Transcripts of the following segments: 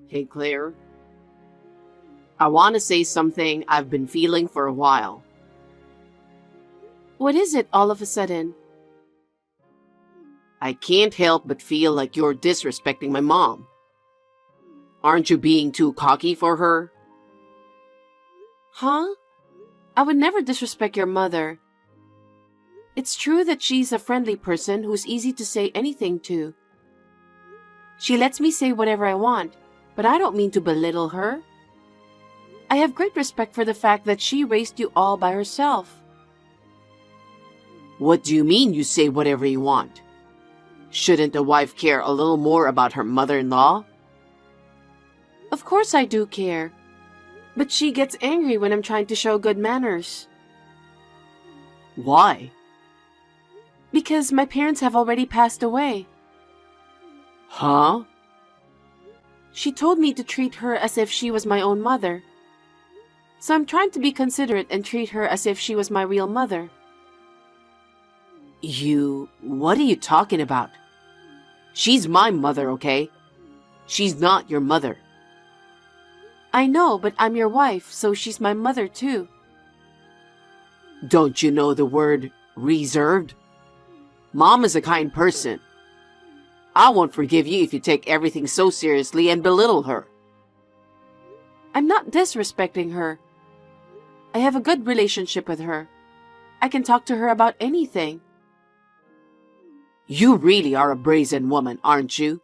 Hey, Claire. I want to say something I've been feeling for a while. What is it all of a sudden? I can't help but feel like you're disrespecting my mom. Aren't you being too cocky for her? Huh? I would never disrespect your mother. It's true that she's a friendly person who's easy to say anything to. She lets me say whatever I want, but I don't mean to belittle her. I have great respect for the fact that she raised you all by herself. What do you mean you say whatever you want? Shouldn't a wife care a little more about her mother-in-law? Of course I do care. But she gets angry when I'm trying to show good manners. Why? Because my parents have already passed away. Huh? She told me to treat her as if she was my own mother. So I'm trying to be considerate and treat her as if she was my real mother. What are you talking about? She's my mother, okay? She's not your mother. I know, but I'm your wife, so she's my mother too. Don't you know the word reserved? Mom is a kind person. I won't forgive you if you take everything so seriously and belittle her. I'm not disrespecting her. I have a good relationship with her. I can talk to her about anything. You really are a brazen woman, aren't you?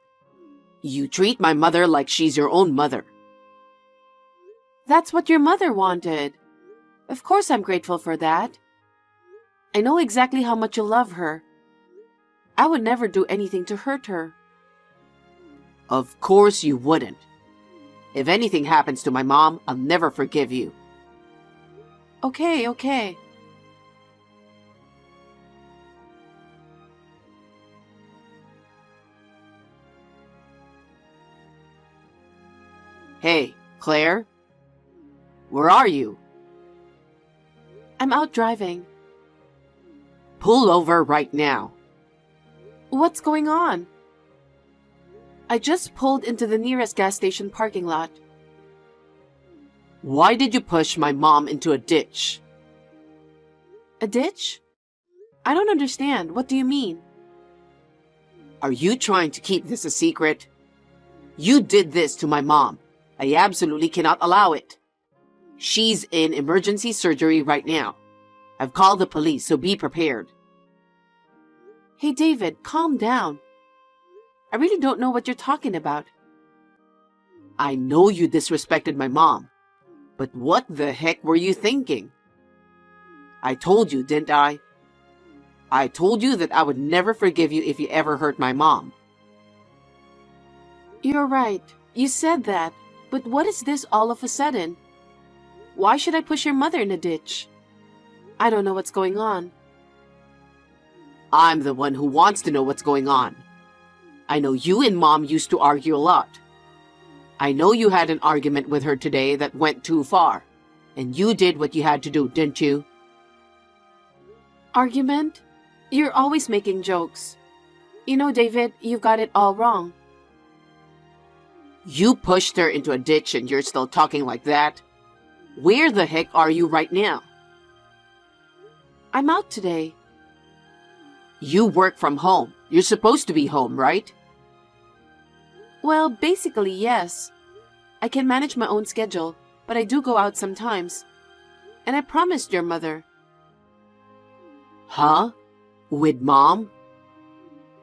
You treat my mother like she's your own mother. That's what your mother wanted. Of course I'm grateful for that. I know exactly how much you love her. I would never do anything to hurt her. Of course you wouldn't. If anything happens to my mom, I'll never forgive you. Okay. Hey, Claire? Where are you? I'm out driving. Pull over right now. What's going on? I just pulled into the nearest gas station parking lot. Why did you push my mom into a ditch? A ditch? I don't understand. What do you mean? Are you trying to keep this a secret? You did this to my mom. I absolutely cannot allow it. She's in emergency surgery right now. I've called the police, so be prepared. Hey, David, calm down. I really don't know what you're talking about. I know you disrespected my mom, but what the heck were you thinking? I told you, didn't I? I told you that I would never forgive you if you ever hurt my mom. You're right. You said that. But what is this all of a sudden? Why should I push your mother in a ditch? I don't know what's going on. I'm the one who wants to know what's going on. I know you and Mom used to argue a lot. I know you had an argument with her today that went too far, and you did what you had to do, didn't you? Argument? You're always making jokes. You know, David, you've got it all wrong. You pushed her into a ditch and you're still talking like that? Where the heck are you right now? I'm out today. You work from home. You're supposed to be home, right? Well, basically, yes. I can manage my own schedule, but I do go out sometimes. And I promised your mother. Huh? With Mom?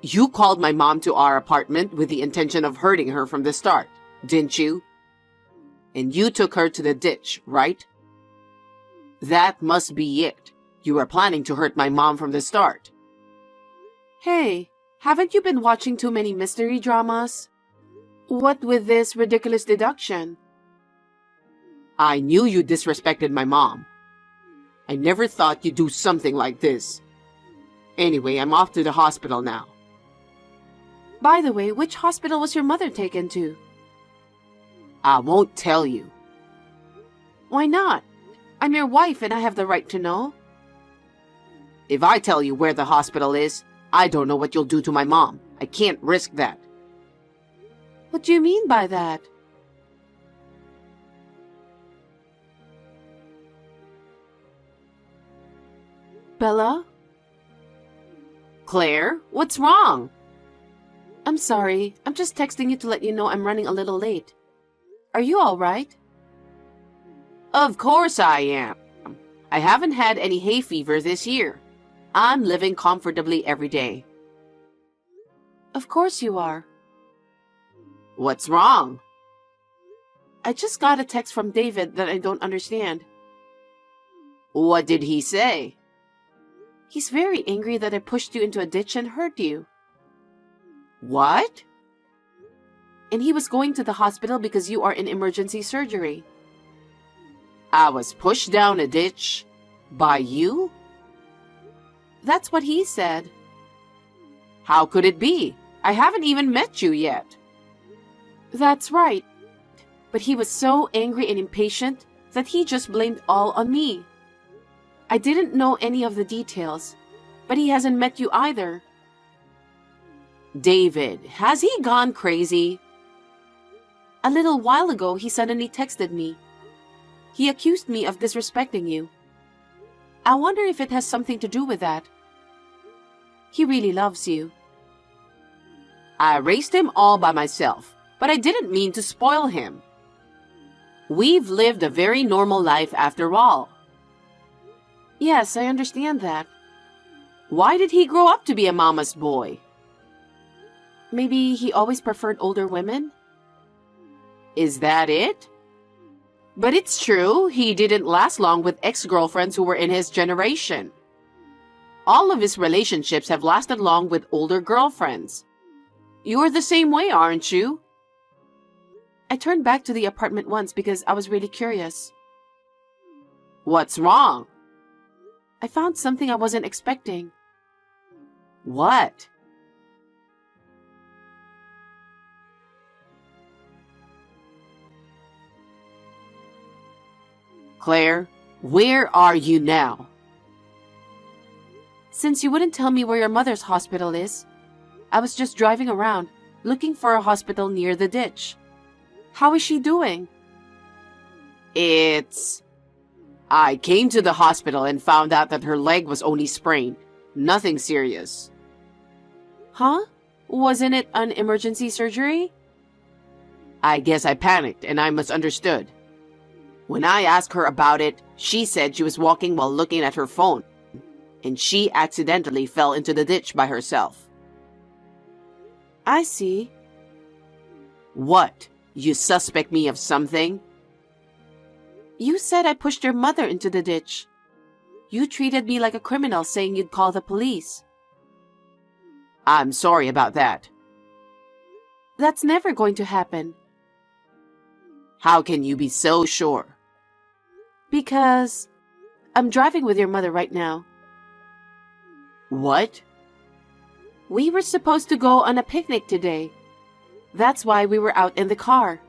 You called my mom to our apartment with the intention of hurting her from the start, didn't you? And you took her to the ditch, right? That must be it. You were planning to hurt my mom from the start. Hey, haven't you been watching too many mystery dramas? What with this ridiculous deduction? I knew you disrespected my mom. I never thought you'd do something like this. Anyway, I'm off to the hospital now. By the way, which hospital was your mother taken to? I won't tell you. Why not? I'm your wife and I have the right to know. If I tell you where the hospital is, I don't know what you'll do to my mom. I can't risk that. What do you mean by that? Bella? Claire, what's wrong? I'm sorry. I'm just texting you to let you know I'm running a little late. Are you all right? Of course I am. I haven't had any hay fever this year. I'm living comfortably every day. Of course you are. What's wrong? I just got a text from David that I don't understand. What did he say? He's very angry that I pushed you into a ditch and hurt you. What? And he was going to the hospital because you are in emergency surgery. I was pushed down a ditch by you? That's what he said. How could it be? I haven't even met you yet. That's right. But he was so angry and impatient that he just blamed all on me. I didn't know any of the details, but he hasn't met you either. David, has he gone crazy? A little while ago, he suddenly texted me. He accused me of disrespecting you. I wonder if it has something to do with that. He really loves you. I raised him all by myself, but I didn't mean to spoil him. We've lived a very normal life after all. Yes, I understand that. Why did he grow up to be a mama's boy? Maybe he always preferred older women? Is that it? But it's true, he didn't last long with ex-girlfriends who were in his generation. All of his relationships have lasted long with older girlfriends. You're the same way, aren't you? I turned back to the apartment once because I was really curious. What's wrong? I found something I wasn't expecting. What? Claire, where are you now? Since you wouldn't tell me where your mother's hospital is, I was just driving around, looking for a hospital near the ditch. How is she doing? I came to the hospital and found out that her leg was only sprained. Nothing serious. Huh? Wasn't it an emergency surgery? I guess I panicked and I misunderstood. When I asked her about it, she said she was walking while looking at her phone, and she accidentally fell into the ditch by herself. I see. What? You suspect me of something? You said I pushed your mother into the ditch. You treated me like a criminal, saying you'd call the police. I'm sorry about that. That's never going to happen. How can you be so sure? Because I'm driving with your mother right now. What? We were supposed to go on a picnic today. That's why we were out in the car.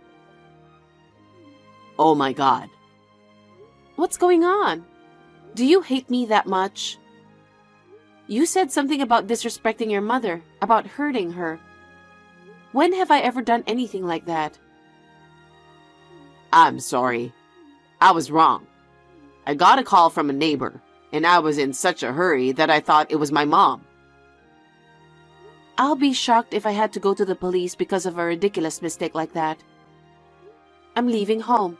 Oh my God. What's going on? Do you hate me that much? You said something about disrespecting your mother, about hurting her. When have I ever done anything like that? I'm sorry. I was wrong. I got a call from a neighbor, and I was in such a hurry that I thought it was my mom. I'll be shocked if I had to go to the police because of a ridiculous mistake like that. I'm leaving home.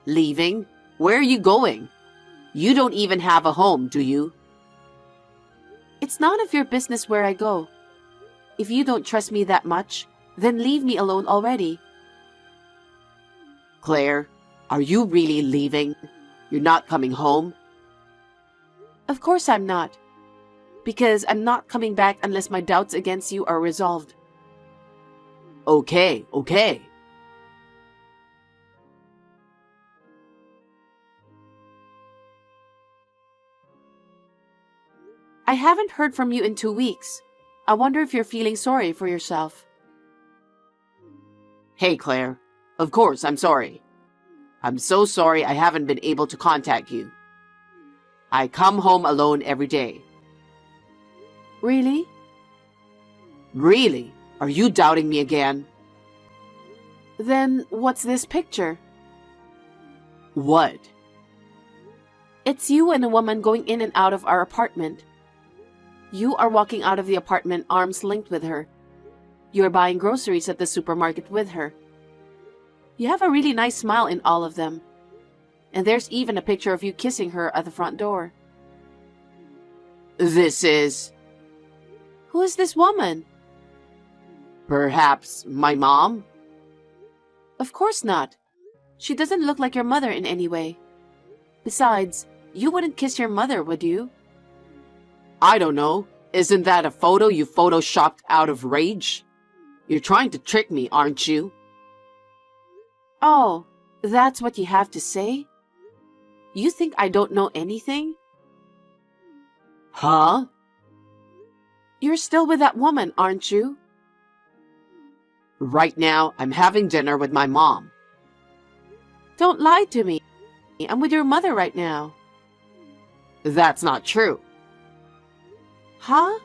Leaving? Where are you going? You don't even have a home, do you? It's none of your business where I go. If you don't trust me that much, then leave me alone already. Claire, are you really leaving? You're not coming home? Of course I'm not. Because I'm not coming back unless my doubts against you are resolved. Okay. I haven't heard from you in 2 weeks. I wonder if you're feeling sorry for yourself. Hey, Claire. Of course, I'm sorry. I'm so sorry I haven't been able to contact you. I come home alone every day. Really? Really? Are you doubting me again? Then what's this picture? What? It's you and a woman going in and out of our apartment. You are walking out of the apartment arms linked with her. You're buying groceries at the supermarket with her. You have a really nice smile in all of them. And there's even a picture of you kissing her at the front door. This is Who is this woman? perhaps my mom? Of course not. She doesn't look like your mother in any way. Besides, you wouldn't kiss your mother, would you? I don't know. Isn't that a photo you photoshopped out of rage? You're trying to trick me, aren't you? Oh, that's what you have to say? You think I don't know anything? Huh? You're still with that woman, aren't you? Right now, I'm having dinner with my mom. Don't lie to me. I'm with your mother right now. That's not true. Huh?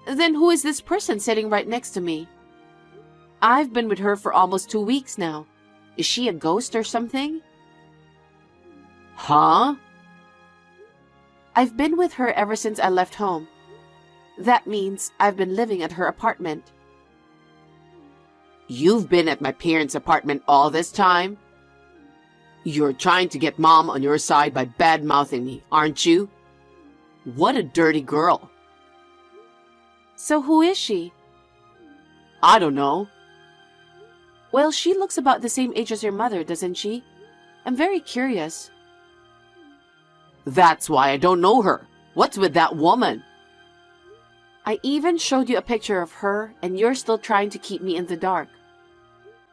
Then who is this person sitting right next to me? I've been with her for almost 2 weeks now. Is she a ghost or something? Huh? I've been with her ever since I left home. That means I've been living at her apartment. You've been at my parents' apartment all this time? You're trying to get mom on your side by bad-mouthing me, aren't you? What a dirty girl. So who is she? I don't know. Well, she looks about the same age as your mother, doesn't she? I'm very curious. That's why I don't know her. What's with that woman? I even showed you a picture of her, and you're still trying to keep me in the dark.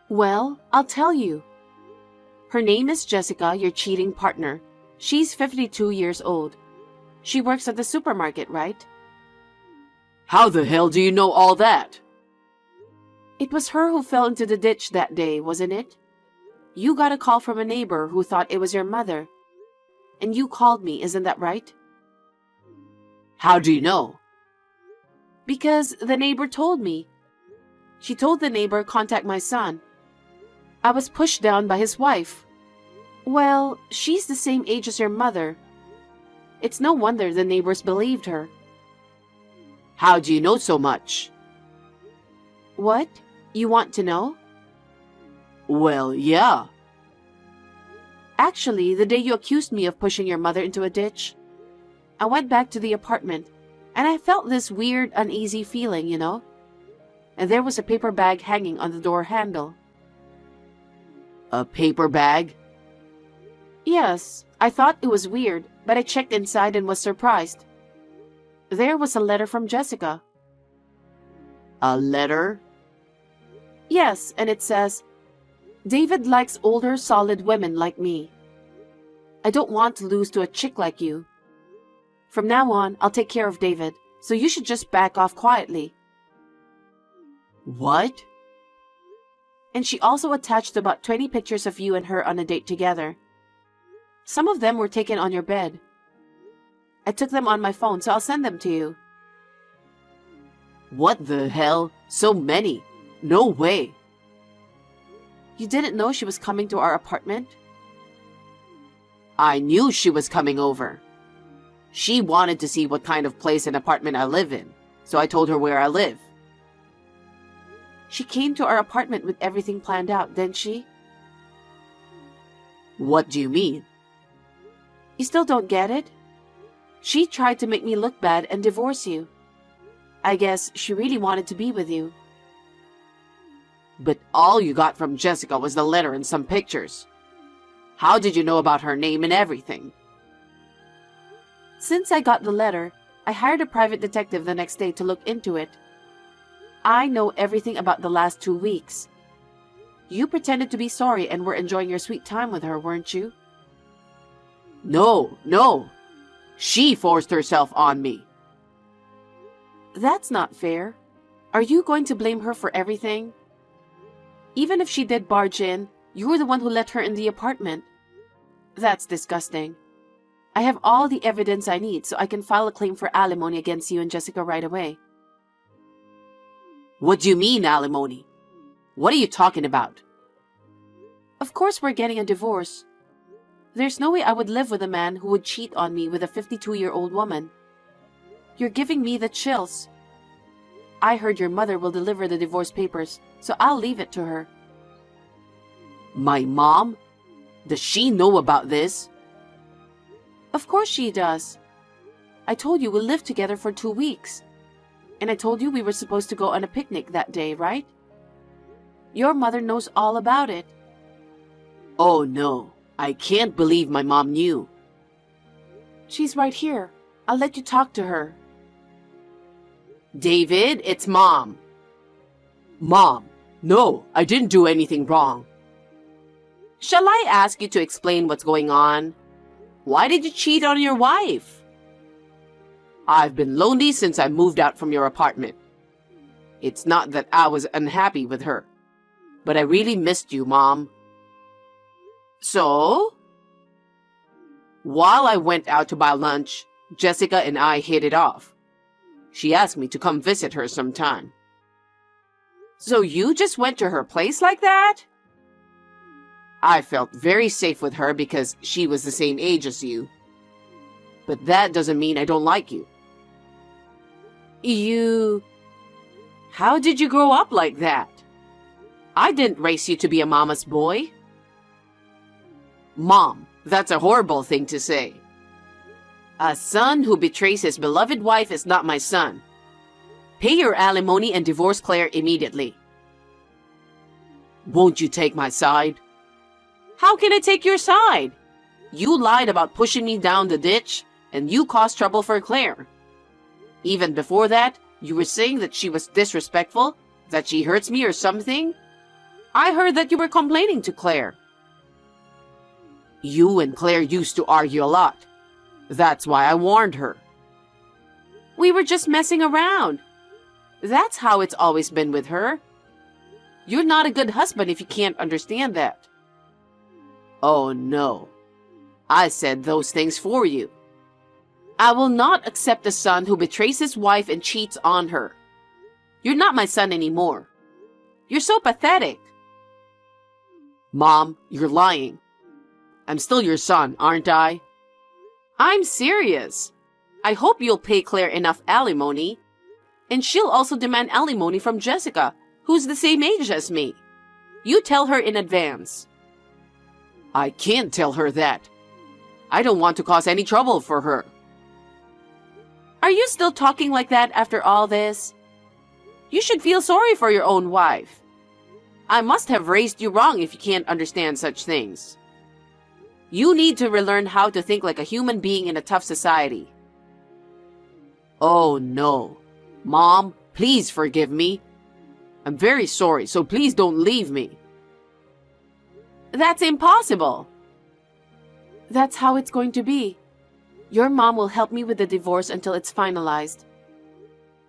Well, I'll tell you. Her name is Jessica, your cheating partner. She's 52 years old. She works at the supermarket, right? How the hell do you know all that? It was her who fell into the ditch that day, wasn't it? You got a call from a neighbor who thought it was your mother. And you called me, isn't that right? How do you know? Because the neighbor told me. She told the neighbor contact my son. I was pushed down by his wife. Well, she's the same age as your mother. It's no wonder the neighbors believed her. How do you know so much? What? You want to know? Well, yeah. Actually, the day you accused me of pushing your mother into a ditch, I went back to the apartment, and I felt this weird, uneasy feeling, you know? And there was a paper bag hanging on the door handle. A paper bag? Yes, I thought it was weird, but I checked inside and was surprised. There was a letter from Jessica. A letter? Yes, and it says, David likes older, solid women like me. I don't want to lose to a chick like you. From now on, I'll take care of David, so you should just back off quietly. What? And she also attached about 20 pictures of you and her on a date together. Some of them were taken on your bed. I took them on my phone, so I'll send them to you. What the hell? So many? No way. You didn't know she was coming to our apartment? I knew she was coming over. She wanted to see what kind of place and apartment I live in, so I told her where I live. She came to our apartment with everything planned out, didn't she? What do you mean? You still don't get it? She tried to make me look bad and divorce you. I guess she really wanted to be with you. But all you got from Jessica was the letter and some pictures. How did you know about her name and everything? Since I got the letter, I hired a private detective the next day to look into it. I know everything about the last 2 weeks. You pretended to be sorry and were enjoying your sweet time with her, weren't you? No. She forced herself on me. That's not fair. Are you going to blame her for everything? Even if she did barge in, you were the one who let her in the apartment. That's disgusting. I have all the evidence I need so I can file a claim for alimony against you and Jessica right away. What do you mean, alimony? What are you talking about? Of course we're getting a divorce. There's no way I would live with a man who would cheat on me with a 52-year-old woman. You're giving me the chills. I heard your mother will deliver the divorce papers, so I'll leave it to her. My mom? Does she know about this? Of course she does. I told you we'll live together for 2 weeks. And I told you we were supposed to go on a picnic that day, right? Your mother knows all about it. Oh no, I can't believe my mom knew. She's right here. I'll let you talk to her. David, it's Mom. Mom, no, I didn't do anything wrong. Shall I ask you to explain what's going on? Why did you cheat on your wife? I've been lonely since I moved out from your apartment. It's not that I was unhappy with her, but I really missed you, Mom. So? While I went out to buy lunch, Jessica and I hit it off. She asked me to come visit her sometime. So you just went to her place like that? I felt very safe with her because she was the same age as you. But that doesn't mean I don't like you. How did you grow up like that? I didn't raise you to be a mama's boy. Mom, that's a horrible thing to say. A son who betrays his beloved wife is not my son. Pay your alimony and divorce Claire immediately. Won't you take my side? How can I take your side? You lied about pushing me down the ditch, and you caused trouble for Claire. Even before that, you were saying that she was disrespectful, that she hurts me or something. I heard that you were complaining to Claire. You and Claire used to argue a lot. That's why I warned her. We were just messing around. That's how it's always been with her. You're not a good husband if you can't understand that. Oh no. I said those things for you. I will not accept a son who betrays his wife and cheats on her. You're not my son anymore. You're so pathetic. Mom, you're lying. I'm still your son, aren't I? I'm serious. I hope you'll pay Claire enough alimony. And she'll also demand alimony from Jessica, who's the same age as me. You tell her in advance. I can't tell her that. I don't want to cause any trouble for her. Are you still talking like that after all this? You should feel sorry for your own wife. I must have raised you wrong if you can't understand such things. You need to relearn how to think like a human being in a tough society. Oh no. Mom, please forgive me. I'm very sorry, so please don't leave me. That's impossible. That's how it's going to be. Your mom will help me with the divorce until it's finalized.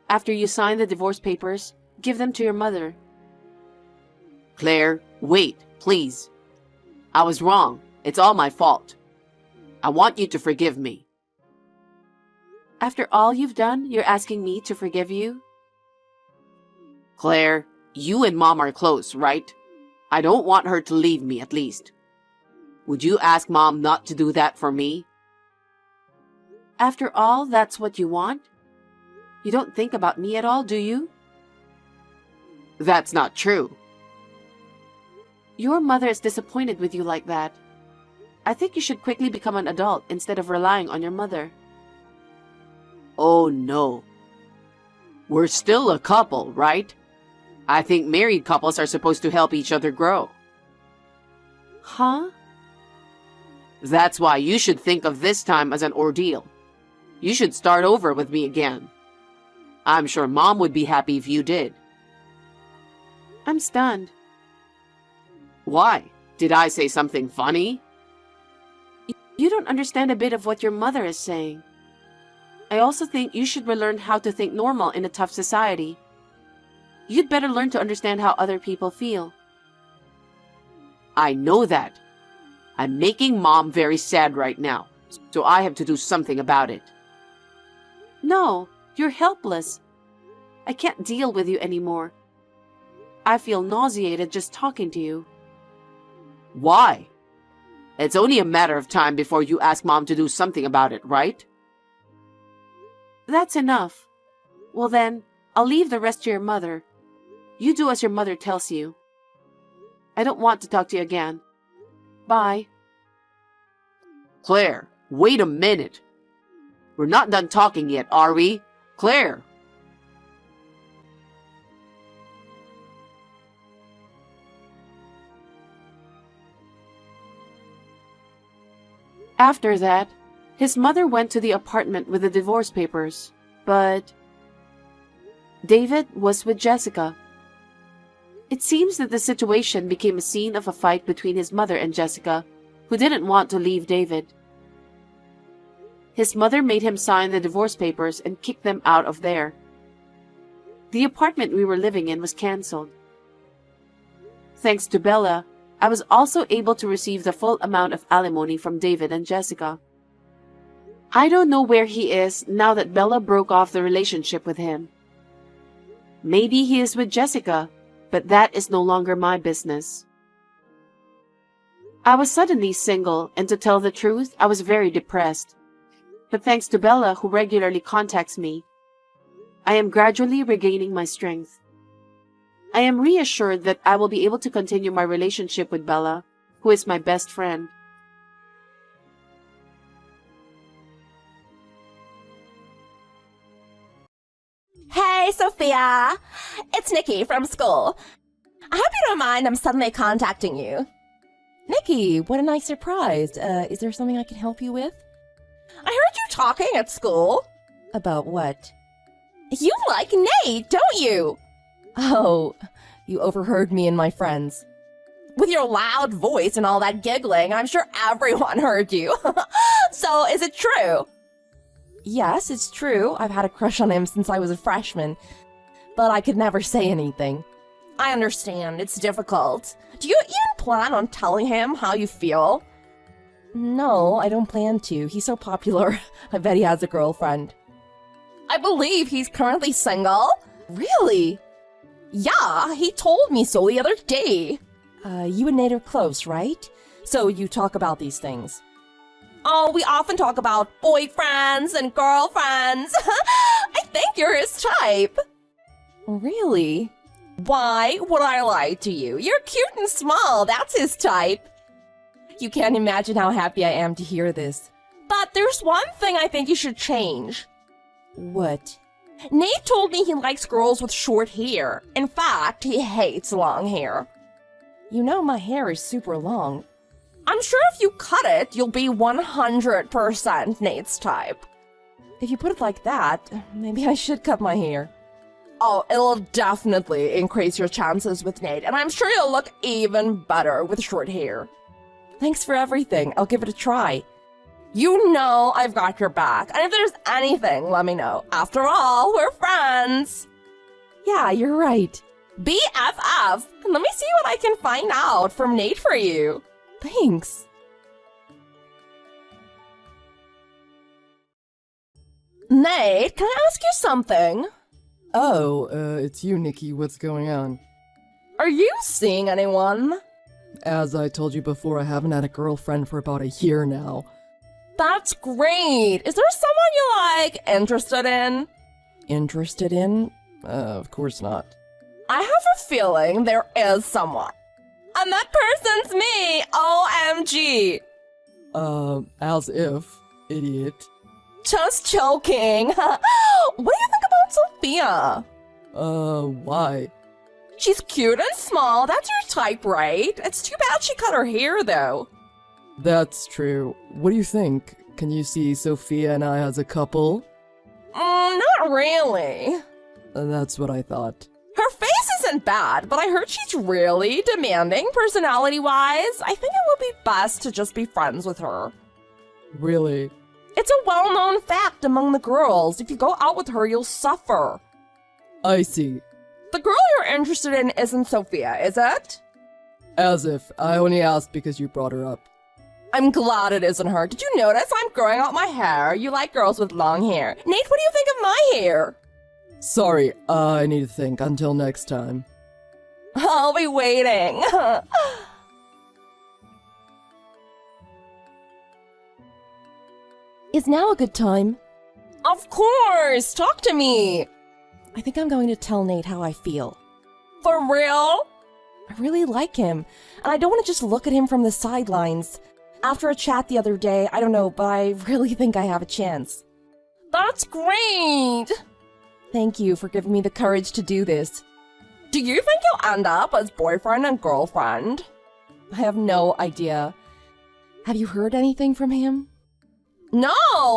After you sign the divorce papers, give them to your mother. Claire, wait, please. I was wrong. It's all my fault. I want you to forgive me. After all you've done, you're asking me to forgive you? Claire, you and Mom are close, right? I don't want her to leave me, at least. Would you ask Mom not to do that for me? After all, that's what you want? You don't think about me at all, do you? That's not true. Your mother is disappointed with you like that. I think you should quickly become an adult instead of relying on your mother. Oh no. We're still a couple, right? I think married couples are supposed to help each other grow. Huh? That's why you should think of this time as an ordeal. You should start over with me again. I'm sure Mom would be happy if you did. I'm stunned. Why? Did I say something funny? You don't understand a bit of what your mother is saying. I also think you should relearn how to think normal in a tough society. You'd better learn to understand how other people feel. I know that. I'm making Mom very sad right now, so I have to do something about it. No, you're helpless. I can't deal with you anymore. I feel nauseated just talking to you. Why? It's only a matter of time before you ask Mom to do something about it, right? That's enough. Well then, I'll leave the rest to your mother. You do as your mother tells you. I don't want to talk to you again. Bye. Claire, wait a minute. We're not done talking yet, are we? Claire! After that, his mother went to the apartment with the divorce papers, but David was with Jessica. It seems that the situation became a scene of a fight between his mother and Jessica, who didn't want to leave David. His mother made him sign the divorce papers and kick them out of there. The apartment we were living in was cancelled. Thanks to Bella, I was also able to receive the full amount of alimony from David and Jessica. I don't know where he is now that Bella broke off the relationship with him. Maybe he is with Jessica, but that is no longer my business. I was suddenly single, and to tell the truth, I was very depressed. But thanks to Bella, who regularly contacts me, I am gradually regaining my strength. I am reassured that I will be able to continue my relationship with Bella, who is my best friend. Hey, Sophia! It's Nikki from school. I hope you don't mind I'm suddenly contacting you. Nikki, what a nice surprise. Is there something I can help you with? I heard you talking at school. About what? You like Nate, don't you? Oh, you overheard me and my friends. With your loud voice and all that giggling, I'm sure everyone heard you. So, is it true? Yes, it's true. I've had a crush on him since I was a freshman, but I could never say anything. I understand, it's difficult. Do you even plan on telling him how you feel? No, I don't plan to. He's so popular. I bet he has a girlfriend. I believe he's currently single. Really? Yeah, he told me so the other day. You and Nate are close, right? So you talk about these things. Oh, we often talk about boyfriends and girlfriends. I think you're his type. Really? Why would I lie to you? You're cute and small. That's his type. You can't imagine how happy I am to hear this. But there's one thing I think you should change. What? Nate told me he likes girls with short hair. In fact, he hates long hair. You know my hair is super long. I'm sure if you cut it, you'll be 100% Nate's type. If you put it like that, maybe I should cut my hair. Oh, it'll definitely increase your chances with Nate, and I'm sure you'll look even better with short hair. Thanks for everything. I'll give it a try. You know I've got your back, and if there's anything, let me know. After all, we're friends. Yeah, you're right. BFF. Let me see what I can find out from Nate for you. Thanks. Nate, can I ask you something? Oh, it's you, Nikki. What's going on? Are you seeing anyone? As I told you before, I haven't had a girlfriend for about a year now. That's great. Is there someone you interested in? Interested in? Of course not. I have a feeling there is someone. And that person's me! OMG! As if, idiot. Just joking. What do you think about Sophia? Why? She's cute and small. That's your type, right? It's too bad she cut her hair, though. That's true. What do you think? Can you see Sophia and I as a couple? Not really. That's what I thought. Her face isn't bad, but I heard she's really demanding personality-wise. I think it would be best to just be friends with her. Really? It's a well-known fact among the girls. If you go out with her, you'll suffer. I see. The girl you're interested in isn't Sophia, is it? As if. I only asked because you brought her up. I'm glad it isn't her. Did you notice I'm growing out my hair? You like girls with long hair. Nate, what do you think of my hair? Sorry, I need to think. Until next time. I'll be waiting. Is now a good time? Of course! Talk to me! I think I'm going to tell Nate how I feel. For real? I really like him, and I don't want to just look at him from the sidelines. After a chat the other day, I don't know, but I really think I have a chance. That's great! Thank you for giving me the courage to do this. Do you think you'll end up as boyfriend and girlfriend? I have no idea. Have you heard anything from him? No,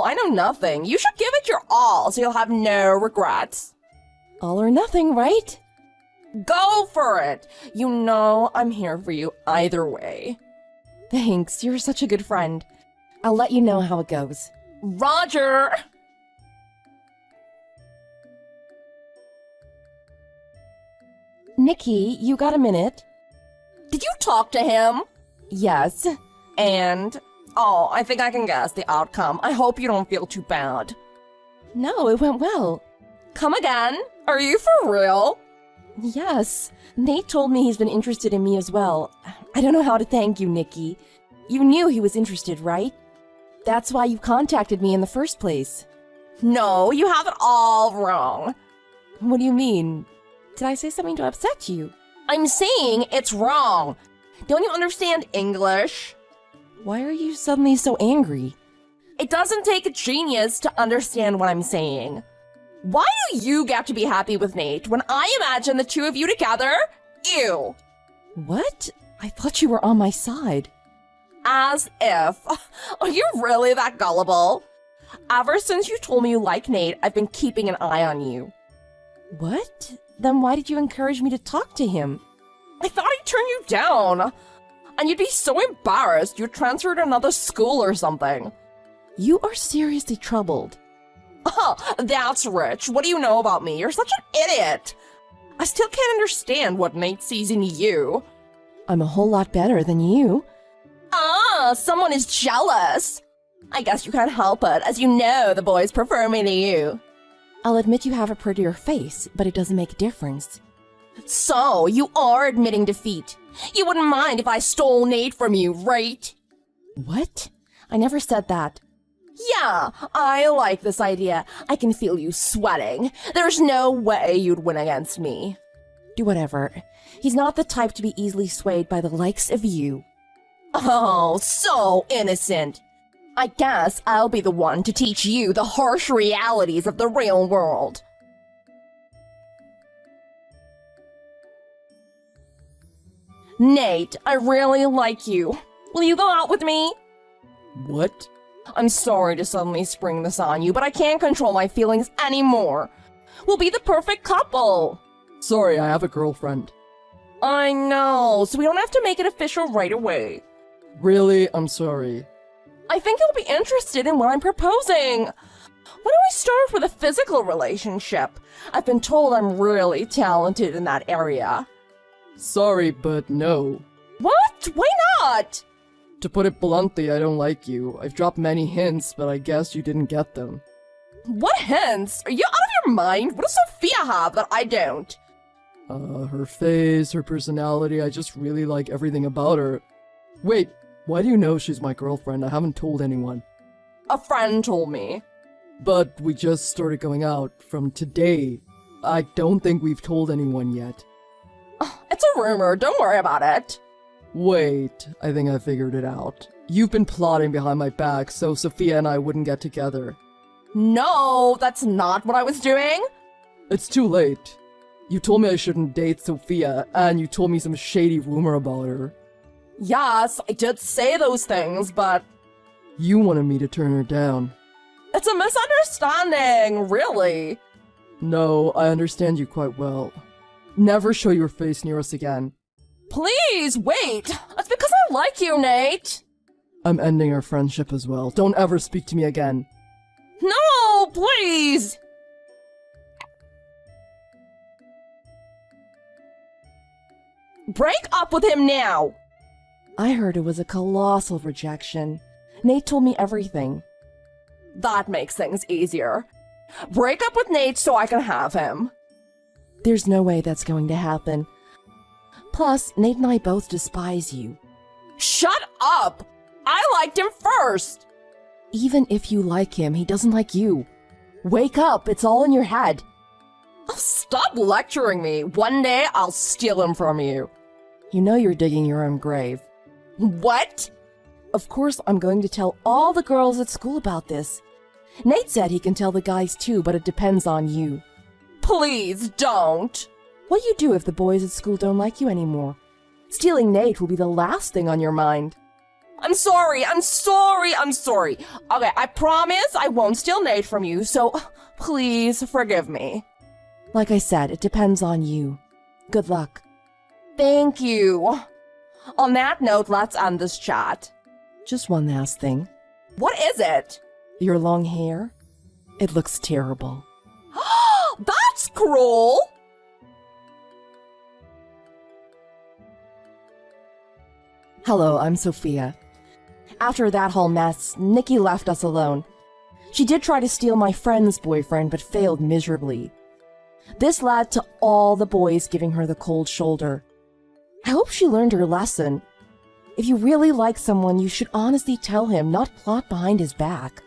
I know nothing. You should give it your all so you'll have no regrets. All or nothing, right? Go for it! You know I'm here for you either way. Thanks, you're such a good friend. I'll let you know how it goes. Roger! Nikki, you got a minute? Did you talk to him? Yes. And? Oh, I think I can guess the outcome. I hope you don't feel too bad. No, it went well. Come again? Are you for real? Yes. Nate told me he's been interested in me as well. I don't know how to thank you, Nikki. You knew he was interested, right? That's why you contacted me in the first place. No, you have it all wrong. What do you mean? Did I say something to upset you? I'm saying it's wrong. Don't you understand English? Why are you suddenly so angry? It doesn't take a genius to understand what I'm saying. Why do you get to be happy with Nate when I imagine the two of you together? Ew. What? I thought you were on my side. As if. Are you really that gullible? Ever since you told me you like Nate, I've been keeping an eye on you. What? Then why did you encourage me to talk to him? I thought he'd turn you down. And you'd be so embarrassed you'd transfer to another school or something. You are seriously troubled. Oh, that's rich. What do you know about me? You're such an idiot. I still can't understand what Nate sees in you. I'm a whole lot better than you. Ah, someone is jealous. I guess you can't help it, as you know the boys prefer me to you. I'll admit you have a prettier face, but it doesn't make a difference. So, you are admitting defeat. You wouldn't mind if I stole Nate from you, right? What? I never said that. Yeah, I like this idea. I can feel you sweating. There's no way you'd win against me. Do whatever. He's not the type to be easily swayed by the likes of you. Oh, so innocent. I guess I'll be the one to teach you the harsh realities of the real world. Nate, I really like you. Will you go out with me? What? I'm sorry to suddenly spring this on you, but I can't control my feelings anymore. We'll be the perfect couple. Sorry, I have a girlfriend. I know, so we don't have to make it official right away. Really? I'm sorry. I think you'll be interested in what I'm proposing. Why don't we start with a physical relationship? I've been told I'm really talented in that area. Sorry, but no. What? Why not? To put it bluntly, I don't like you. I've dropped many hints, but I guess you didn't get them. What hints? Are you out of your mind? What does Sophia have that I don't? Her face, her personality, I just really like everything about her. Wait, why do you know she's my girlfriend? I haven't told anyone. A friend told me. But we just started going out from today. I don't think we've told anyone yet. It's a rumor, don't worry about it. Wait, I think I figured it out. You've been plotting behind my back so Sophia and I wouldn't get together. No, that's not what I was doing. It's too late. You told me I shouldn't date Sophia, and you told me some shady rumor about her. Yes, I did say those things, but... You wanted me to turn her down. It's a misunderstanding, really. No, I understand you quite well. Never show your face near us again. Please, wait! That's because I like you, Nate! I'm ending our friendship as well. Don't ever speak to me again. No, please! Break up with him now! I heard it was a colossal rejection. Nate told me everything. That makes things easier. Break up with Nate so I can have him. There's no way that's going to happen. Plus, Nate and I both despise you. Shut up! I liked him first! even if you like him, he doesn't like you. Wake up, it's all in your head. Oh, stop lecturing me. One day I'll steal him from you. You know you're digging your own grave. What? Of course I'm going to tell all the girls at school about this. Nate said he can tell the guys too, but it depends on you. Please don't. What do you do if the boys at school don't like you anymore? Stealing Nate will be the last thing on your mind. I'm sorry. Okay, I promise I won't steal Nate from you, so please forgive me. Like I said, it depends on you. Good luck. Thank you. On that note, let's end this chat. Just one last thing. What is it? Your long hair? It looks terrible. That's cruel! Hello, I'm Sophia. After that whole mess, Nikki left us alone. She did try to steal my friend's boyfriend, but failed miserably. This led to all the boys giving her the cold shoulder. I hope she learned her lesson. If you really like someone, you should honestly tell him, not plot behind his back.